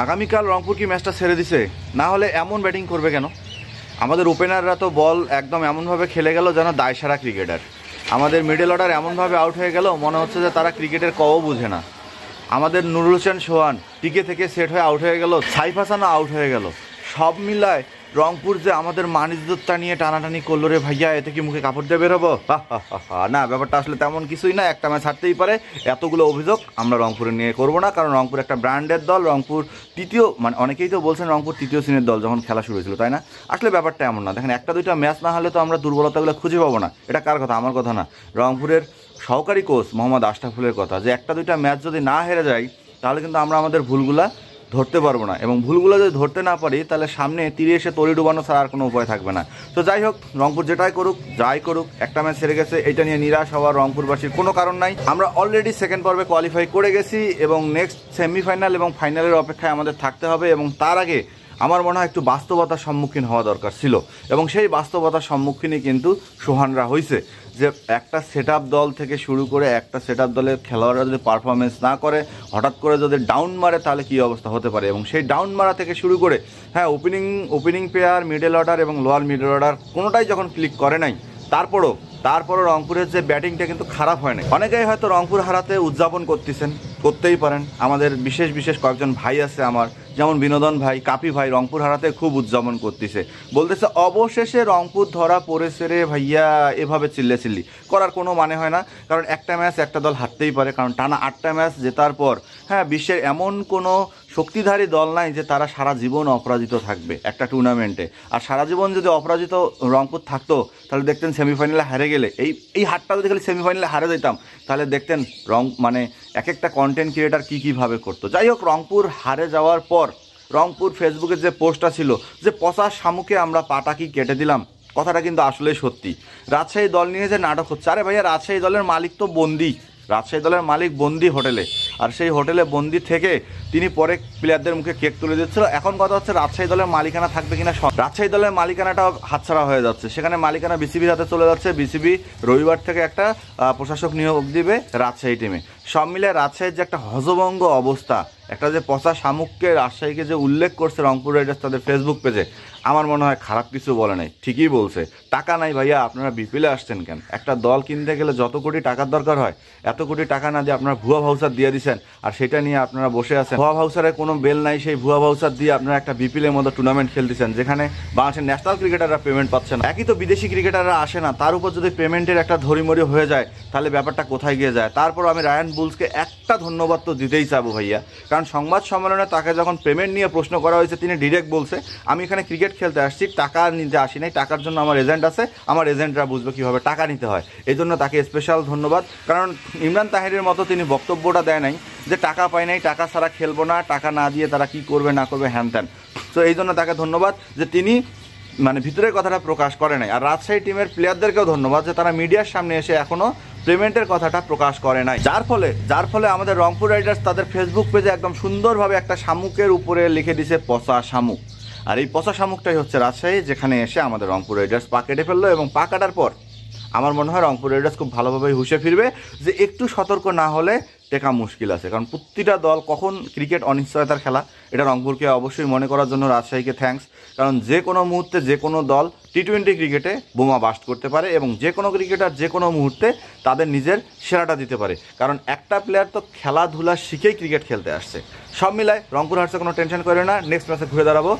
আগামীকাল রংপুর কি ম্যাচটা ছেড়ে দিছে? না হলে এমন ব্যাটিং করবে কেন? আমাদের ওপেনাররা তো বল একদম এমনভাবে খেলে গেল যেন দায়সারা ক্রিকেটার। আমাদের মিডল অর্ডার এমনভাবে আউট হয়ে গেল মনে হচ্ছে যে তারা ক্রিকেটের কও বুঝে না। আমাদের নুরুল হোসেন সোহান টিকে থেকে সেট হয়ে আউট হয়ে গেল, সাইফ হাসানও আউট হয়ে গেল। সব মিলায় রংপুর যে আমাদের মান ইজ্জতটা নিয়ে টানাটানি করলো রে ভাইয়া, এতে কি মুখে কাপড় দিয়ে বেরোবো? না, ব্যাপারটা আসলে তেমন কিছুই না। একটা ম্যাচ হারতেই পারে, এতগুলো অভিযোগ আমরা রংপুরে নিয়ে করবো না, কারণ রংপুর একটা ব্র্যান্ডের দল। রংপুর তৃতীয়, মানে অনেকেই তো বলছেন রংপুর তৃতীয় শ্রেণীর দল যখন খেলা শুরু হয়েছিল, তাই না? আসলে ব্যাপারটা এমন না। দেখেন, একটা দুইটা ম্যাচ না হলে তো আমরা দুর্বলতাগুলো খুঁজে পাবো না। এটা কার কথা? আমার কথা না, রংপুরের সহকারী কোচ মোহাম্মদ আশরাফুলের কথা, যে একটা দুইটা ম্যাচ যদি না হেরে যাই তাহলে কিন্তু আমরা আমাদের ভুলগুলা ধরতে পারবো না, এবং ভুলগুলো যদি ধরতে না পারি তাহলে সামনে তীরে এসে তরি ডুবানো ছাড়া আর কোনো উপায় থাকবে না। তো যাই হোক, রংপুর যেটাই করুক যাই করুক, একটা ম্যাচ হেরে গেছে, এটা নিয়ে নিরাশ হওয়ার রংপুরবাসীর কোনো কারণ নাই। আমরা অলরেডি সেকেন্ড পর্বে কোয়ালিফাই করে গেছি এবং নেক্সট সেমিফাইনাল এবং ফাইনালের অপেক্ষায় আমাদের থাকতে হবে, এবং তার আগে আমার মনে হয় একটু বাস্তবতার সম্মুখীন হওয়া দরকার ছিল, এবং সেই বাস্তবতার সম্মুখীনই কিন্তু সোহানরা হয়েছে। যে একটা সেট দল থেকে শুরু করে একটা সেট দলের খেলোয়াড়রা যদি পারফরমেন্স না করে, হঠাৎ করে যদি ডাউন মারে তাহলে কী অবস্থা হতে পারে, এবং সেই ডাউন মারা থেকে শুরু করে হ্যাঁ ওপেনিং প্লেয়ার, মিডল অর্ডার এবং লোয়ার মিডল অর্ডার কোনোটাই যখন ক্লিক করে নাই, তারপরও রংপুরের যে ব্যাটিংটা কিন্তু খারাপ হয় না। অনেকেই হয়তো রংপুর হারাতে উদযাপন করতেই পারেন। আমাদের বিশেষ কয়েকজন ভাই আছে আমার, যেমন বিনোদন ভাই, কাপি ভাই, রংপুর হারাতে খুব উদযাপন করতেছে, বলতেছে অবশেষে রংপুর ধরা পড়েছে রে ভাইয়া। এভাবে চিল্লি করার কোনো মানে হয় না, কারণ একটা ম্যাচ একটা দল হারতেই পারে, কারণ টানা 8টা ম্যাচ জেতার পর হ্যাঁ বিশ্বের এমন কোনো শক্তিধারী দল নাই যে তারা সারা জীবন অপরাজিত থাকবে একটা টুর্নামেন্টে। আর সারা জীবন যদি অপরাজিত রংপুর থাকতো তাহলে দেখতেন সেমিফাইনালে হারে গেলে, এই হারটা যদি খালি সেমিফাইনালে হারে যেতাম তাহলে দেখতেন মানে এক একটা কন্টেন্ট ক্রিয়েটার কীভাবে করতো। যাই হোক, রংপুর হারে যাওয়ার পর রংপুর ফেসবুকের যে পোস্টটা ছিল যে পচা শামুকে আমরা পাটা কি কেটে দিলাম, কথাটা কিন্তু আসলেই সত্যি। রাজশাহী দল নিয়ে যে নাটক হচ্ছে, আরে ভাইয়া রাজশাহী দলের মালিক তো বন্দি, রাজশাহী দলের মালিক বন্দি হোটেলে, আর সেই হোটেলে বন্দি থেকে তিনি পরে প্লেয়ারদের মুখে কেক তুলে দিচ্ছিল। এখন কথা হচ্ছে রাজশাহী দলের মালিকানা থাকবে কিনা। রাজশাহী দলের মালিকানাটাও হাতছাড়া হয়ে যাচ্ছে, সেখানে মালিকানা বিসিবির হাতে চলে যাচ্ছে। বিসিবি রবিবার থেকে একটা প্রশাসক নিয়োগ দিবে রাজশাহী টিমে। সব মিলে রাজশাহীর যে একটা হজবঙ্গ অবস্থা, একটা যে পচা শামুককে রাজশাহীকে যে উল্লেখ করছে রংপুর রাইডার্স তাদের ফেসবুক পেজে, আমার মনে হয় খারাপ কিছু বলে নাই, ঠিকই বলছে। টাকা নাই ভাইয়া, আপনারা বিপিএলে আসছেন কেন? একটা দল কিনতে গেলে যত কোটি টাকার দরকার হয়, এত কোটি টাকা না দিয়ে আপনারা ভুয়া ভাউচার দিয়ে দিচ্ছেন, আর সেটা নিয়ে আপনারা বসে আছেন। ভুয়া ভাউচারের কোনো বেল নাই, সেই ভুয়া ভাউচার দিয়ে আপনারা একটা বিপিএলের মতো টুর্নামেন্ট খেলতেছেন যেখানে বাংলাদেশের ন্যাশনাল ক্রিকেটাররা পেমেন্ট পাচ্ছে না। একই তো বিদেশি ক্রিকেটাররা আসে না, তার উপর যদি পেমেন্টের একটা ধরিমরি হয়ে যায় তাহলে ব্যাপারটা কোথায় গিয়ে যায়। তারপর আমি রায়ান বুলসকে একটা ধন্যবাদ তো দিতেই চাবো ভাইয়া, কারণ সংবাদ সম্মেলনে তাকে যখন পেমেন্ট নিয়ে প্রশ্ন করা হয়েছে তিনি ডিরেক্ট বলছে, আমি এখানে ক্রিকেট খেলতে আসছি, টাকা নিতে আসি নাই, টাকার জন্য আমার এজেন্ট আছে, আমার এজেন্টরা বুঝবে কীভাবে টাকা নিতে হয়। এই জন্য তাকে স্পেশাল ধন্যবাদ, কারণ ইমরান তাহিরের মতো তিনি বক্তব্যটা দেয় নাই যে টাকা পাই নাই, টাকা ছাড়া খেলবো না, টাকা না দিয়ে তারা কি করবে না করবে হ্যান ত্যান। তো এই জন্য তাকে ধন্যবাদ যে তিনি মানে ভিতরের কথাটা প্রকাশ করে নাই। আর রাজশাহী টিমের প্লেয়ারদেরকেও ধন্যবাদ যে তারা মিডিয়ার সামনে এসে এখনও পেমেন্টের কথাটা প্রকাশ করে নাই, যার ফলে আমাদের রংপুর রাইডার্স তাদের ফেসবুক পেজে একদম সুন্দরভাবে একটা শামুকের উপরে লিখে দিছে পচা শামুক। আর এই পচা শামুকটাই হচ্ছে রাজশাহী, যেখানে এসে আমাদের রংপুর রাইডার্স পা কেটে ফেললো, এবং পা কাটার পর আমার মনে হয় রংপুর রাইডার্স খুব ভালোভাবে হুঁশে ফিরবে যে একটু সতর্ক না হলে টেকা মুশকিল আছে। কারণ প্রতিটা দল কখন ক্রিকেট অনিশ্চয়তার খেলা, এটা রংপুরকে অবশ্যই মনে করার জন্য রাজশাহীকে থ্যাঙ্কস। কারণ যে কোনো মুহূর্তে যে কোনো দল টি-20 ক্রিকেটে বোমা বাস্ট করতে পারে, এবং যে কোনো ক্রিকেটার যে কোনো মুহূর্তে তাদের নিজের সেরাটা দিতে পারে, কারণ একটা প্লেয়ার তো খেলাধুলা শিখেই ক্রিকেট খেলতে আসছে। সব মিলায় রংপুর হারছে, কোনো টেনশন করে না, নেক্সট ম্যাচে ঘুরে দাঁড়াবো।